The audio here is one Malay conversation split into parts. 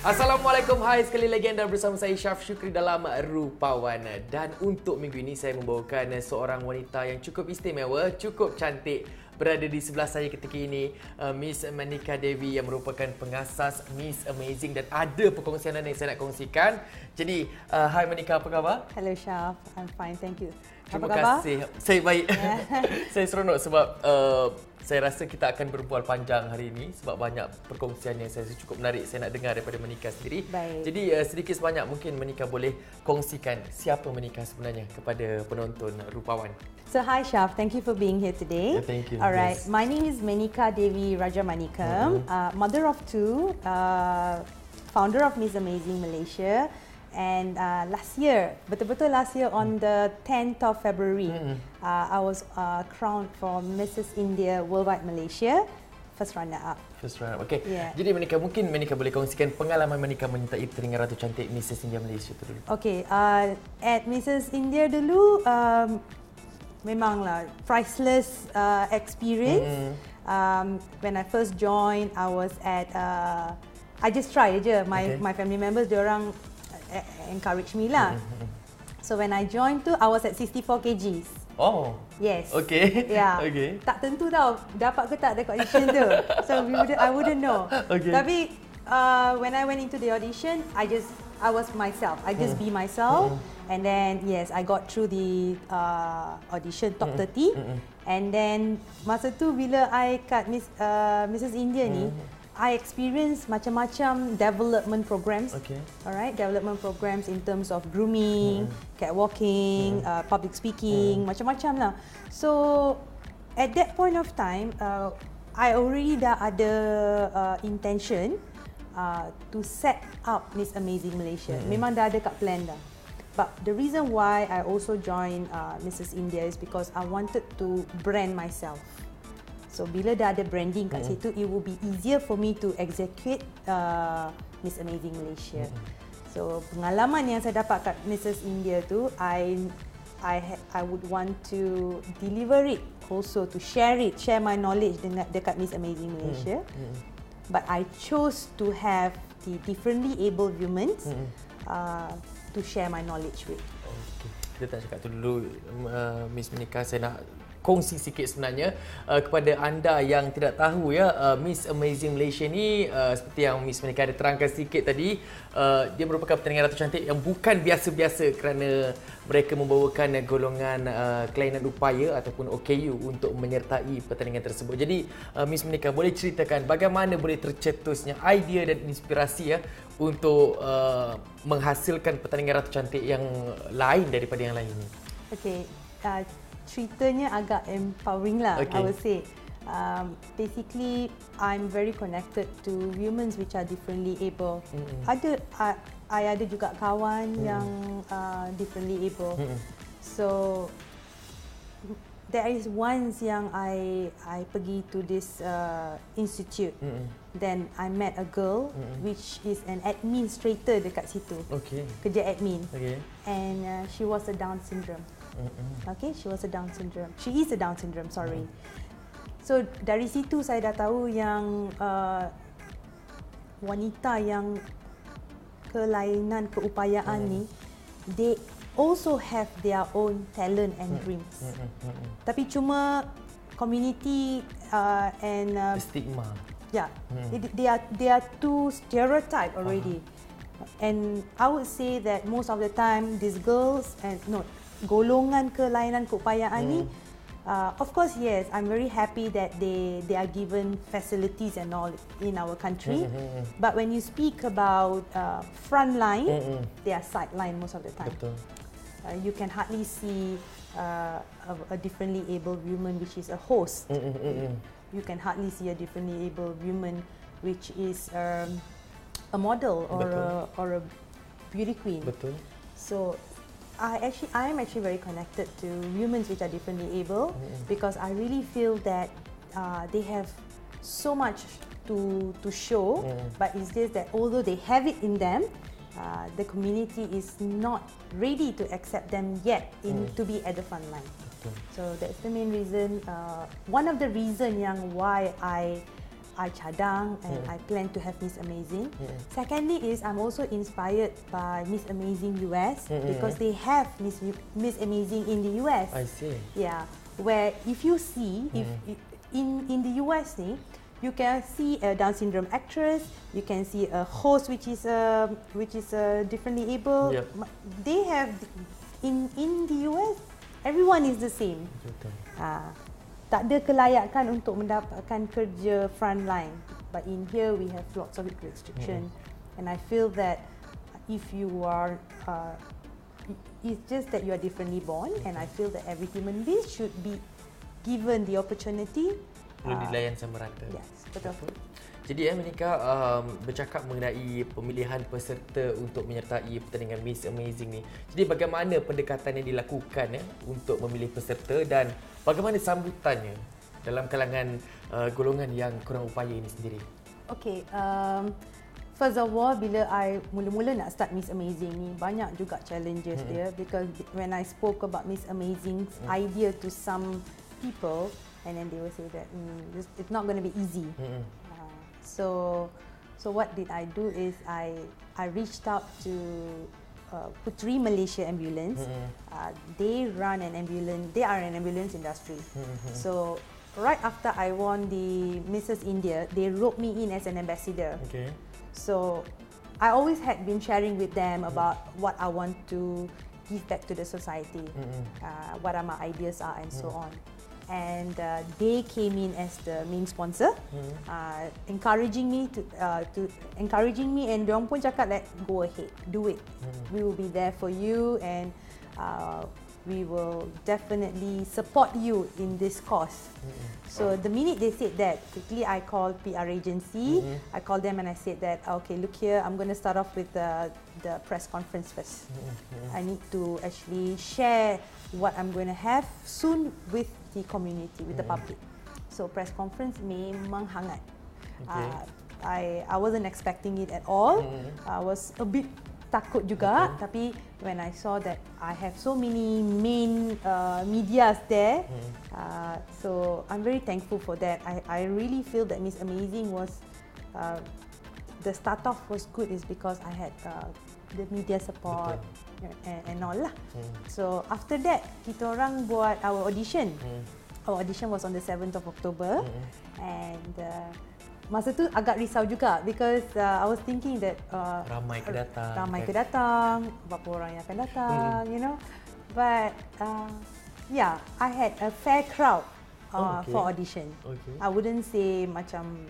Assalamualaikum, hai sekali lagi anda bersama saya Syaf Syukri dalam Rupawan. Dan untuk minggu ini saya membawakan seorang wanita yang cukup istimewa, cukup cantik. Berada di sebelah saya ketika ini Miss Maynicca Devi yang merupakan pengasas Miss Amazing, dan ada perkongsian yang saya nak kongsikan. Jadi, hai Maynicca, apa khabar? Hello Syaf, I'm fine, thank you. Terima kasih. Saya baik. Saya seronok sebab saya rasa kita akan berbual panjang hari ini sebab banyak perkongsian yang saya rasa cukup menarik saya nak dengar daripada Maynicca sendiri. Baik. Jadi sedikit sebanyak mungkin Maynicca boleh kongsikan siapa Maynicca sebenarnya kepada penonton Rupawan. So hi Syaf, thank you for being here today. Thank you. Alright, Yes. my name is Maynicca Devi Rajamanikam, mother of two, founder of Miss Amazing Malaysia. And last year, betul-betul last year on the 10th of February, I was crowned for Mrs. India Worldwide Malaysia, first runner-up. First round, okay. Yeah. Jadi Maynicca, mungkin Maynicca boleh kongsikan pengalaman Maynicca menyertai pertandingan Ratu Cantik Mrs. India Malaysia tu dulu. Okay, at Mrs. India dulu, memanglah priceless experience. When I first joined, I was at, I just try je. My family members, diorang encourage me lah. So when I joined tu, I was at 64 kgs. Oh. Yes. Okay. Yeah. Okay. Tak tentu tau dapat ke tak dekat audition tu. So I wouldn't know. Okay. Tapi when I went into the audition, I was myself. I just be myself. And then yes, I got through the audition top 30. And then masa tu bila I kat Mrs. India ni, I experienced macam-macam development programs. Okay. Alright, development programs in terms of grooming, catwalking, public speaking, macam-macam lah. So at that point of time, I already dah ada intention to set up Miss Amazing Malaysia. Memang dah ada kat plan dah. But the reason why I also joined Mrs. India is because I wanted to brand myself. So bila dah ada branding kat situ, it will be easier for me to execute Miss Amazing Malaysia. So pengalaman yang saya dapat kat Mrs. India tu, I would want to deliver it, also to share my knowledge dekat Miss Amazing Malaysia. But I chose to have the differently able women to share my knowledge with. Okay. Kita tak cakap tu dulu, Miss Maynicca, saya nak kongsi sikit sebenarnya kepada anda yang tidak tahu ya, Miss Amazing Malaysia ni seperti yang Miss Maynicca ada terangkan sikit tadi, dia merupakan pertandingan Ratu Cantik yang bukan biasa-biasa kerana mereka membawakan golongan kelainan upaya ataupun OKU untuk menyertai pertandingan tersebut. Jadi Miss Maynicca, boleh ceritakan bagaimana boleh tercetusnya idea dan inspirasi ya untuk menghasilkan pertandingan Ratu Cantik yang lain daripada yang lain ni? Okay. Ceritanya agak empowering lah, I would say. Basically, I'm very connected to women which are differently able. I ada juga kawan yang differently able. So there is once yang I pergi to this institute. Then I met a girl which is an administrator dekat situ. Kerja admin. And she was a Down syndrome. Okay, she was a Down syndrome. She is a Down syndrome, sorry. So dari situ saya dah tahu yang wanita yang kelainan keupayaan ni, they also have their own talent and dreams. Tapi cuma community and stigma. Yeah, they are too stereotyped already. And I would say that most of the time these girls and golongan kelainan keupayaan ni, of course yes, I'm very happy that they are given facilities and all in our country. But when you speak about front line, they are sideline most of the time. You can hardly see a differently able woman which is a host. You can hardly see a differently able woman which is a model or a beauty queen. So I am actually very connected to women which are differently able because I really feel that they have so much to show, but it's just that although they have it in them, the community is not ready to accept them yet to be at the front line. So that's the main reason. One of the reason yang why I I cadang and I plan to have Miss Amazing. Secondly is I'm also inspired by Miss Amazing US because they have Miss Amazing in the US. I see. Yeah, where if you see, if in the US ni, you can see a Down syndrome actress, you can see a host which is differently able. Yep. They have in the US, everyone is the same. Tak ada kelayakan untuk mendapatkan kerja frontline. But in here we have lots of restriction, and I feel that if you are, it's just that you are differently born, and I feel that every human being should be given the opportunity. Perlu dilayan sama rata. Yes, betul. Jadi Maynicca bercakap mengenai pemilihan peserta untuk menyertai pertandingan Miss Amazing ni. Jadi bagaimana pendekatan yang dilakukan untuk memilih peserta dan bagaimana sambutannya dalam kalangan golongan yang kurang upaya ini sendiri? Okay, first of all, bila I mula-mula nak start Miss Amazing ni, banyak juga challenges dia, because when I spoke about Miss Amazing's idea to some people, and then they will say that it's not going to be easy. So what did I do is I reached out to Puteri Malaysia Ambulance. They run an ambulance. They are an ambulance industry. So right after I won the Mrs. India, they roped me in as an ambassador. Okay. So I always had been sharing with them about what I want to give back to the society, what are my ideas are, and so on. And they came in as the main sponsor, encouraging me and diorang pun cakap like, go ahead, do it. We will be there for you, and we will definitely support you in this cause. So the minute they said that, quickly I called PR agency. I called them and I said that, okay, look here, I'm going to start off with the press conference first. I need to actually share what I'm going to have soon with the community, with the public. So press conference memang hangat. I wasn't expecting it at all. I was a bit takut juga, tapi when I saw that I have so many main medias there, so I'm very thankful for that. I really feel that Miss Amazing was, the start off was good is because I had the media support and all lah. So after that, kita orang buat our audition. Our audition was on the 7th of October, and masa tu agak risau juga because I was thinking that ramai ke datang, berapa orang yang akan datang, you know. But yeah, I had a fair crowd for audition. I wouldn't say macam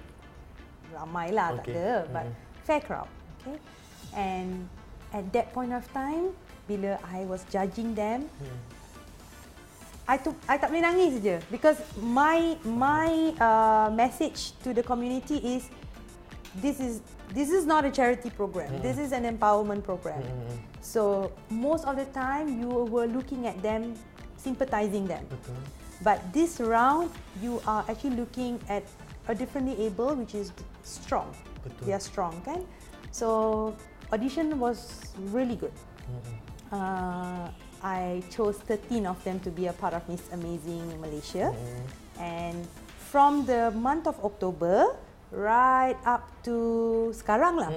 ramai lah, tak ada, but fair crowd. Okay, and at that point of time, bila I was judging them, I tak boleh nangis je because my message to the community is this is not a charity program. This is an empowerment program. So most of the time you were looking at them, sympathizing them. But this round you are actually looking at a differently able, which is strong. They are strong, kan? So audition was really good. I chose 13 of them to be a part of Miss Amazing Malaysia, and from the month of October right up to sekarang lah,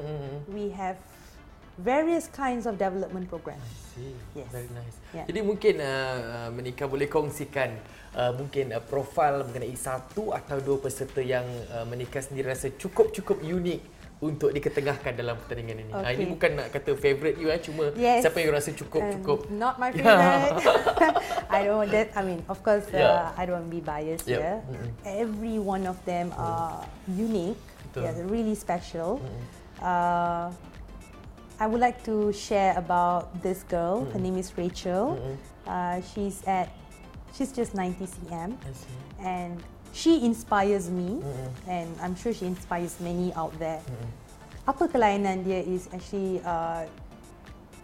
we have various kinds of development programs. Yes. Very nice. Jadi mungkin Maynicca boleh kongsikan mungkin profil mengenai satu atau dua peserta yang Maynicca sendiri rasa cukup unik untuk diketengahkan dalam pertandingan ini. Ini bukan nak kata favourite you, cuma siapa yang rasa cukup. Not my favourite. I don't want that. I mean, of course, I don't want to be biased here. Every one of them are unique. They're really special. I would like to share about this girl. Her name is Rachel. She's just 90 cm, and she inspires me, and I'm sure she inspires many out there. Apa kelainan dia is actually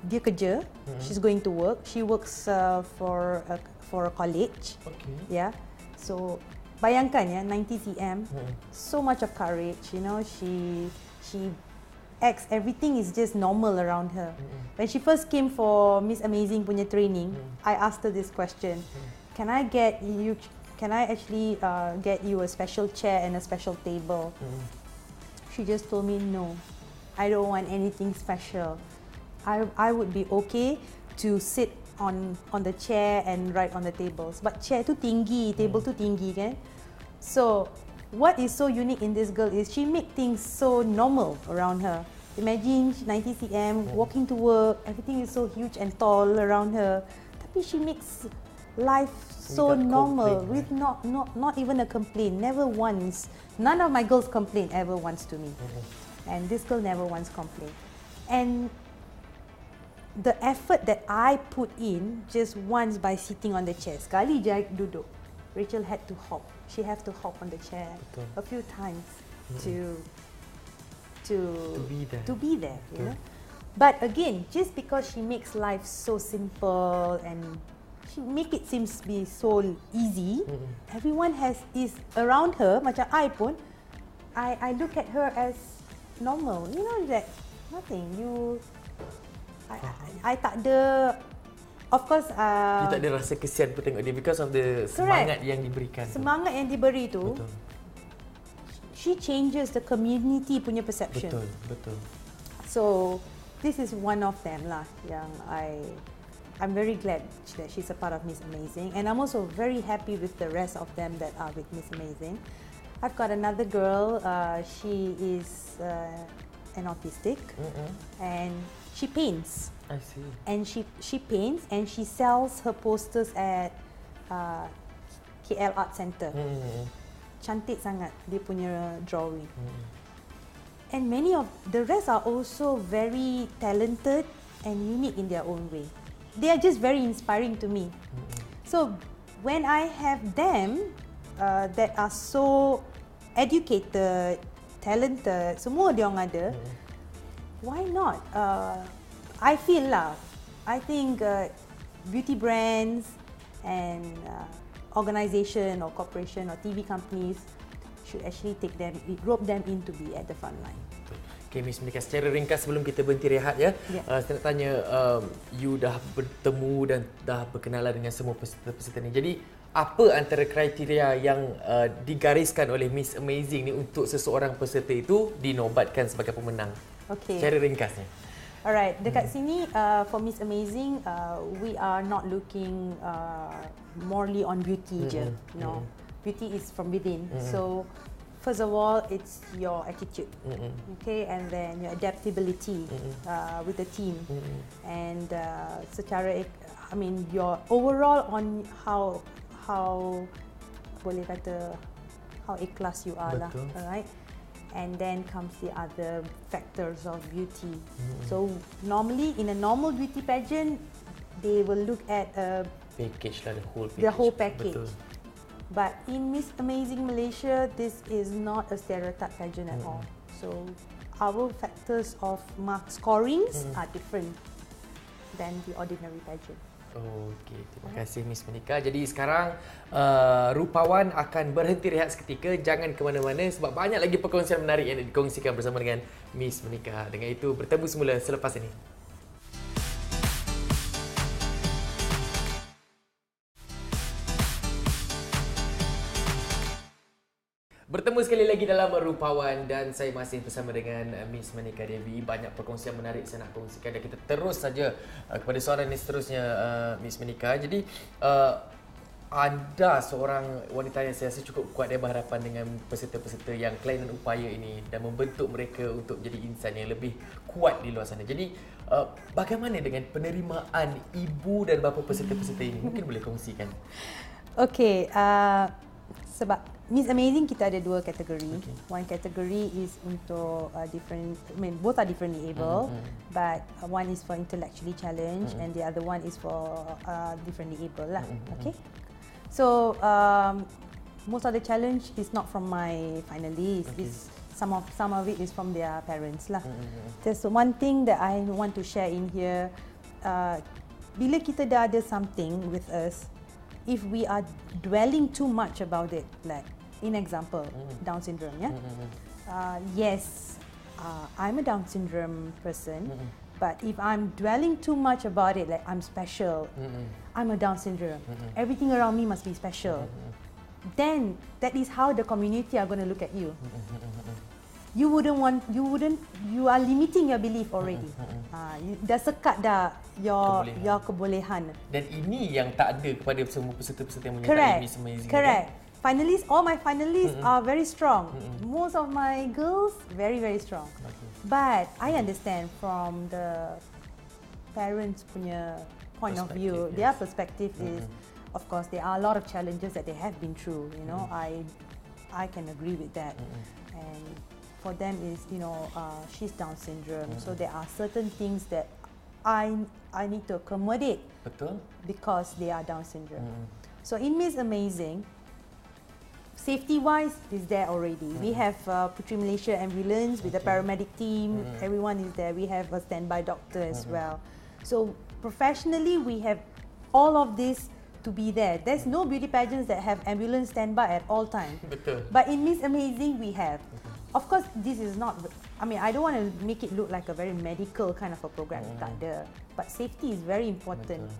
dia kerja. She's going to work. She works for a college. Yeah. So bayangkan 90 cm, so much of courage. You know, she acts, everything is just normal around her. When she first came for Miss Amazing punya training, I asked her this question: Can can I actually get you a special chair and a special table? She just told me, no, I don't want anything special. I would be okay to sit on the chair and write on the tables. But chair tu tinggi, table tu tinggi kan? So what is so unique in this girl is she make things so normal around her. Imagine 90 cm, walking to work, everything is so huge and tall around her. Tapi she makes life so normal with not even a complaint, never once. None of my girls complain ever once to me. And this girl never once complained. And the effort that I put in just once by sitting on the chair. Sekali je duduk, Rachel had to hop. She had to hop on the chair a few times to be there, you know. But again, just because she makes life so simple and she make it seems to be so easy, everyone is around her. Macam I pun, I look at her as normal, you know, that nothing. I tak ada. Of course, dia tak ada rasa kesian pun tengok dia because of the semangat yang diberikan. Semangat yang diberi tu. Betul. She changes the community punya perception. Betul. So this is one of them lah yang I'm very glad that she's a part of Miss Amazing, and I'm also very happy with the rest of them that are with Miss Amazing. I've got another girl. She is an autistic, and she paints. I see. And she paints and she sells her posters at KL Art Centre. Cantik sangat dia punya drawing. And many of the rest are also very talented and unique in their own way. They are just very inspiring to me. So when I have them that are so educated, talented, semua dia orang ada, why not? I feel lah, I think beauty brands and organisation or corporation or TV companies should actually rope them in to be at the front line. Okay, Miss Maynicca, secara ringkas sebelum kita berhenti rehat ya, saya nak tanya, you dah bertemu dan dah berkenalan dengan semua peserta-peserta ni. Jadi, apa antara kriteria yang digariskan oleh Miss Amazing ni untuk seseorang peserta itu dinobatkan sebagai pemenang? Okay. Secara ringkasnya. Alright, dekat sini for Miss Amazing, we are not looking morely on beauty je. No, beauty is from within. So first of all, it's your attitude, okay, and then your adaptability with the team, and secara, I mean, your overall on how boleh kata how ikhlas you are lah, alright. And then comes the other factors of beauty. So normally in a normal beauty pageant, they will look at a package lah, the whole package. But in Miss Amazing Malaysia, this is not a stereotype pageant at all. So our factors of mark scorings are different than the ordinary pageant. Okey, terima kasih Miss Maynicca. Jadi sekarang Rupawan akan berhenti rehat seketika. Jangan ke mana-mana sebab banyak lagi perkongsian menarik yang dikongsikan bersama dengan Miss Maynicca. Dengan itu bertemu semula selepas ini. Bertemu sekali lagi dalam Rupawan dan saya masih bersama dengan Miss Maynicca Devi. Banyak perkongsian menarik saya nak kongsikan dan kita terus saja kepada soalan ini seterusnya, Miss Maynicca. Jadi anda seorang wanita yang saya rasa cukup kuat dan berharapan dengan peserta-peserta yang kelainan upaya ini dan membentuk mereka untuk menjadi insan yang lebih kuat di luar sana. Jadi bagaimana dengan penerimaan ibu dan bapa peserta-peserta ini? Mungkin boleh kongsikan. Okey, sebab Miss Amazing kita ada dua kategori. One category is untuk different, I mean both are differently able, but one is for intellectually challenged and the other one is for differently able lah. Okay. So most of the challenge is not from my finalists. It's some of it is from their parents lah. There's one thing that I want to share in here. Bila kita dah ada something with us, if we are dwelling too much about it, like in example, Down syndrome, yeah. Yes, I'm a Down syndrome person, but if I'm dwelling too much about it, like I'm special, I'm a Down syndrome, everything around me must be special. then that is how the community are going to look at you. You are limiting your belief already. Dah sekat dah your kebolehan. Dan ini yang tak ada kepada semua peserta-peserta yang menyertai Miss Amazing. Correct. Finalists, all my finalists are very strong. Most of my girls very strong. But I understand from the parents punya point of view, their perspective is, of course, there are a lot of challenges that they have been through. You know, I can agree with that. And for them is, she's Down syndrome, so there are certain things that I need to accommodate. Betul. Because they are Down syndrome. So in Miss Amazing, safety-wise is there already. We have Puteri Malaysia ambulance with the paramedic team. Everyone is there. We have a standby doctor as well. So professionally, we have all of this to be there. There's no beauty pageants that have ambulance standby at all times. Betul. But in Miss Amazing, we have. Of course, this is not, I don't want to make it look like a very medical kind of a program. Tak ada. But safety is very important.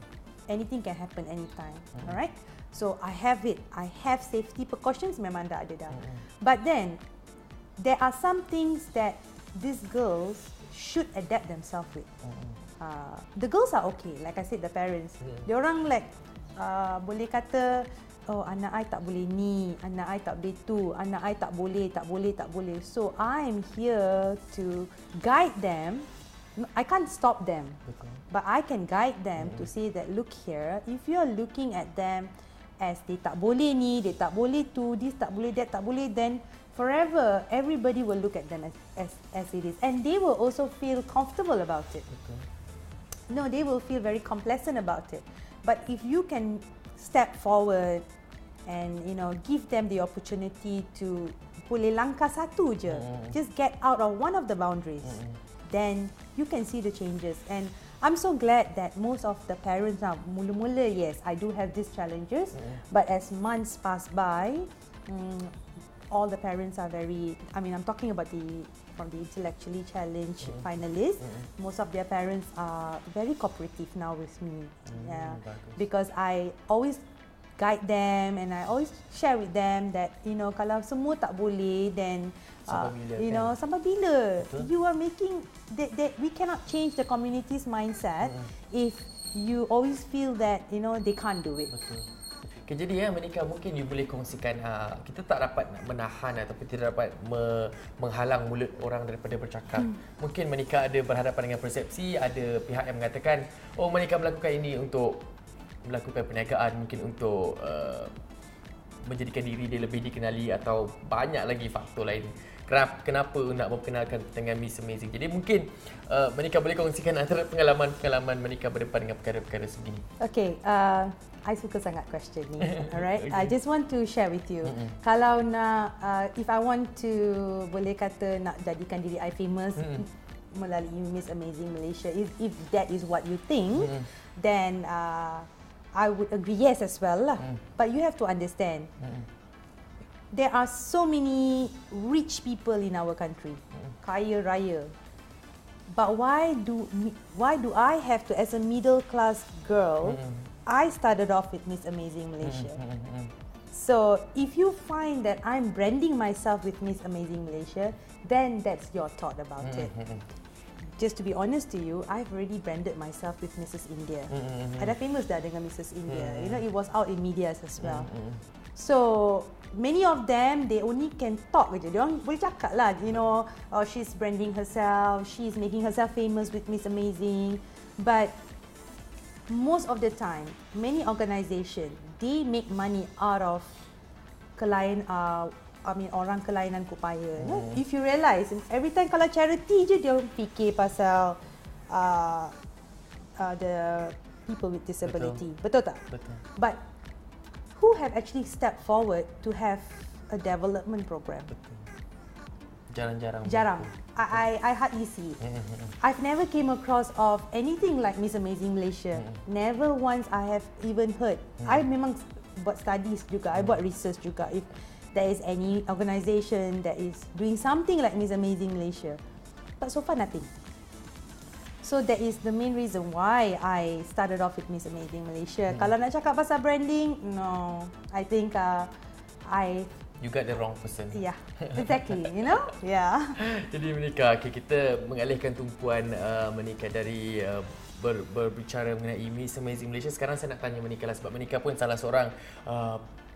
Anything can happen anytime. Alright? So I have it. I have safety precautions, memang dah ada dah. But then, there are some things that these girls should adapt themselves with. The girls are okay. Like I said, the parents. Diorang like, boleh kata, oh, anak I tak boleh ni, anak I tak boleh tu, anak I tak boleh. So I am here to guide them. I can't stop them, but I can guide them to say that, look here, if you are looking at them as they tak boleh ni, they tak boleh tu, this tak boleh, that tak boleh, then forever everybody will look at them as it is, and they will also feel comfortable about it. No, they will feel very complacent about it. But if you can step forward and give them the opportunity to boleh langkah satu je, just get out of one of the boundaries, then you can see the changes. And I'm so glad that most of the parents now, mula-mula, yes, I do have these challenges, but as months pass by, all the parents are very, I'm talking about from the intellectually challenged finalists, most of their parents are very cooperative now with me. Because I always guide them and I always share with them that, kalau semua tak boleh, then sampai bila you are making that we cannot change the community's mindset if you always feel that they can't do it. Okay, jadi Maynicca, mungkin you boleh kongsikan, kita tak dapat menahan ataupun tidak dapat menghalang mulut orang daripada bercakap. Mungkin Maynicca ada berhadapan dengan persepsi, ada pihak yang mengatakan, oh, Maynicca melakukan ini untuk melakukan perniagaan, mungkin untuk menjadikan diri dia lebih dikenali atau banyak lagi faktor lain. Kenapa nak memperkenalkan dengan Miss Amazing? Jadi mungkin Maynicca boleh kongsikan antara pengalaman Maynicca berdepan dengan perkara-perkara sebegini. Okay, I suka sangat question ni. Alright, I just want to share with you. Kalau nak, if I want to, boleh kata nak jadikan diri I famous melalui Miss Amazing Malaysia, if that is what you think, then I would agree yes as well lah. But you have to understand, there are so many rich people in our country, kaya raya. But why do I have to, as a middle class girl, I started off with Miss Amazing Malaysia. So if you find that I'm branding myself with Miss Amazing Malaysia, then that's your thought about it. Just to be honest to you, I've already branded myself with Mrs. India. Ada famous dah dengan Mrs. India. It was out in media as well. So many of them, they only can talk je. Diorang boleh cakap lah, she's branding herself, she's making herself famous with Miss Amazing. But most of the time, many organisations, they make money out of Orang Kelainan Upaya. If you realise, every time kalau charity je, dia fikir pasal the people with disability. Betul tak? Betul. But who have actually stepped forward to have a development program? Betul. Jarang-jarang. Jarang. I hardly see. I've never came across of anything like Miss Amazing Malaysia. Never once I have even heard. I memang buat studies juga. I buat research juga. If there is any organisation that is doing something like Miss Amazing Malaysia. But so far nothing. So that is the main reason why I started off with Miss Amazing Malaysia. Kalau nak cakap pasal branding, no. I think You got the wrong person. Yeah, exactly. You know, yeah. Jadi Maynicca, kita mengalihkan tumpuan Maynicca dari berbicara mengenai Miss Amazing Malaysia. Sekarang saya nak tanya Maynicca lah, sebab Maynicca pun salah seorang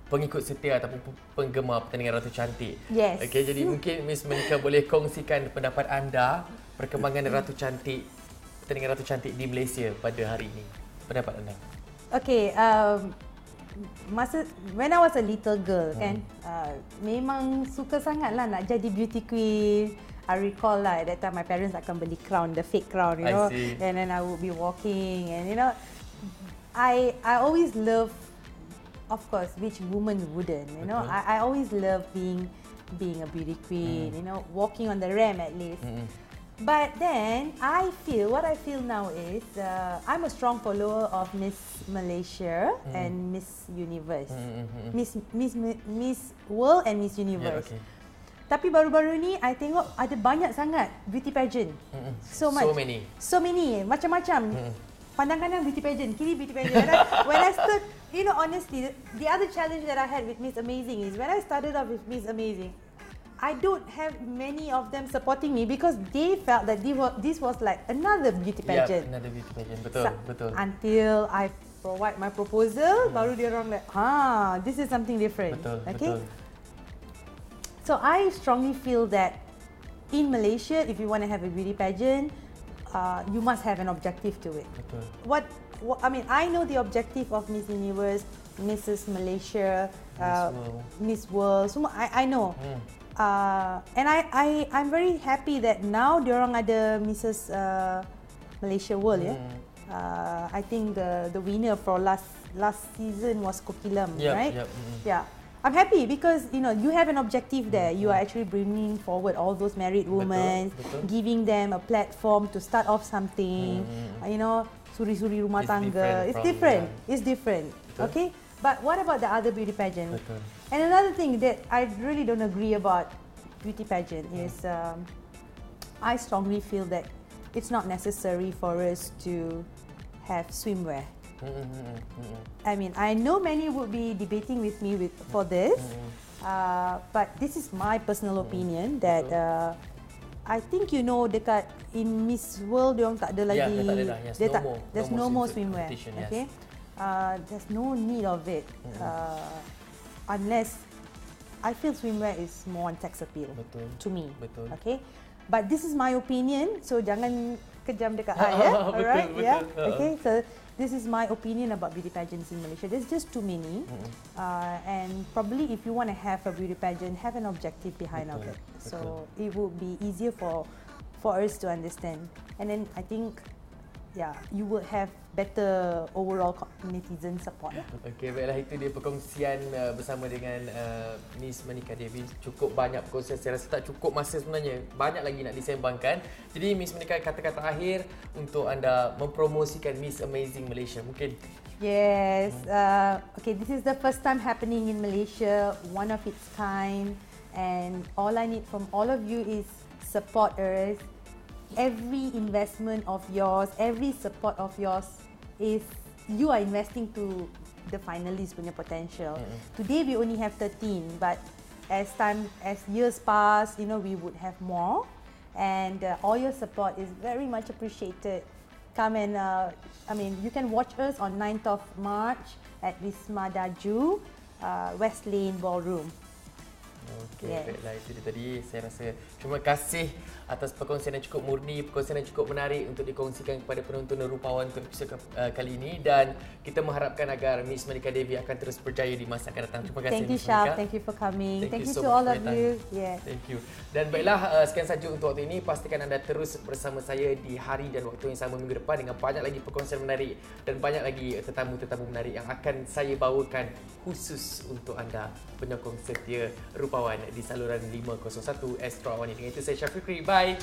pengikut setia ataupun penggemar pertandingan Ratu Cantik. Yes. Okay, jadi mungkin Miss Maynicca boleh kongsikan pendapat anda perkembangan Ratu Cantik, pertandingan Ratu Cantik di Malaysia pada hari ini. Pendapat anda. Okay, when I was a little girl kan, memang suka sangat lah nak jadi beauty queen. I recall lah at that time my parents akan beli crown, the fake crown, you know, and then I would be walking, and you know, I always love, of course, which woman wouldn't, you know, I always love being a beauty queen, you know, walking on the ramp at least. But then what I feel now is I'm a strong follower of Miss Malaysia and Miss Universe, Miss World and Miss Universe. Yeah, okay. Tapi baru-baru ni I tengok ada banyak sangat beauty pageant. So many, macam-macam. Pandang-pandang beauty pageant, kiri beauty pageant. When I start, you know, honestly, the other challenge that I had with Miss Amazing is when I started off with Miss Amazing, I don't have many of them supporting me because they felt that this was like another beauty pageant. Yeah, another beauty pageant. Betul. Until I provide my proposal, baru dia orang like, this is something different. Betul. So I strongly feel that in Malaysia, if you want to have a beauty pageant, you must have an objective to it. Betul. I mean, I know the objective of Miss Universe, Mrs. Malaysia, Miss World. Semua I know. And I'm very happy that now diorang ada Mrs. Malaysia World, I think the winner for last season was Kokilam, right? Yeah. I'm happy because you know you have an objective there. You are actually bringing forward all those married women, giving them a platform to start off something. You know, suri-suri rumah tangga. It's different. Okay. But what about the other beauty pageant? And another thing that I really don't agree about beauty pageant is I strongly feel that it's not necessary for us to have swimwear. I mean, I know many would be debating with me for this, but this is my personal opinion that I think you know dekat in Miss World diorang tak ada lagi, there's no more swimwear. Okay. There's no need of it unless I feel swimwear is more on sex appeal to me. Okay, but this is my opinion, so jangan kejam dekat I. Alright, yeah. Okay, so this is my opinion about beauty pageants in Malaysia. There's just too many, and probably if you want to have a beauty pageant, have an objective behind of it. So it would be easier for us to understand, and then I think. Yeah, you will have better overall netizen support. Okey, baiklah, itu dia perkongsian bersama dengan Miss Maynicca Devi. Cukup banyak perkongsian, saya rasa tak cukup masa sebenarnya. Banyak lagi nak disembangkan. Jadi Miss Maynicca, kata-kata akhir untuk anda mempromosikan Miss Amazing Malaysia mungkin. Yes, okay, this is the first time happening in Malaysia, one of its kind, and all I need from all of you is support us. Every investment of yours, every support of yours is you are investing to the finalists punya potential. Today we only have 13, but as years pass, you know, we would have more, and all your support is very much appreciated. Come and I mean, you can watch us on 9th of March at Wisma Daju, West Lane Ballroom. Okey, baiklah, itu dia tadi. Saya rasa terima kasih atas perkongsian yang cukup murni, perkongsian yang cukup menarik untuk dikongsikan kepada penonton Rupawan untuk episod kali ini, dan kita mengharapkan agar Miss Maynicca Devi akan terus berjaya di masa akan datang. Terima kasih. Thank you, Shaf. Thank you for coming. Thank you to all of you. Yeah. Thank you. Dan baiklah, sekian saja untuk waktu ini. Pastikan anda terus bersama saya di hari dan waktu yang sama minggu depan dengan banyak lagi perkongsian menarik dan banyak lagi tetamu-tetamu menarik yang akan saya bawakan khusus untuk anda penyokong setia Rupawan di saluran 501 Astro AWANI. Dengan itu saya Syafiqri. Bye.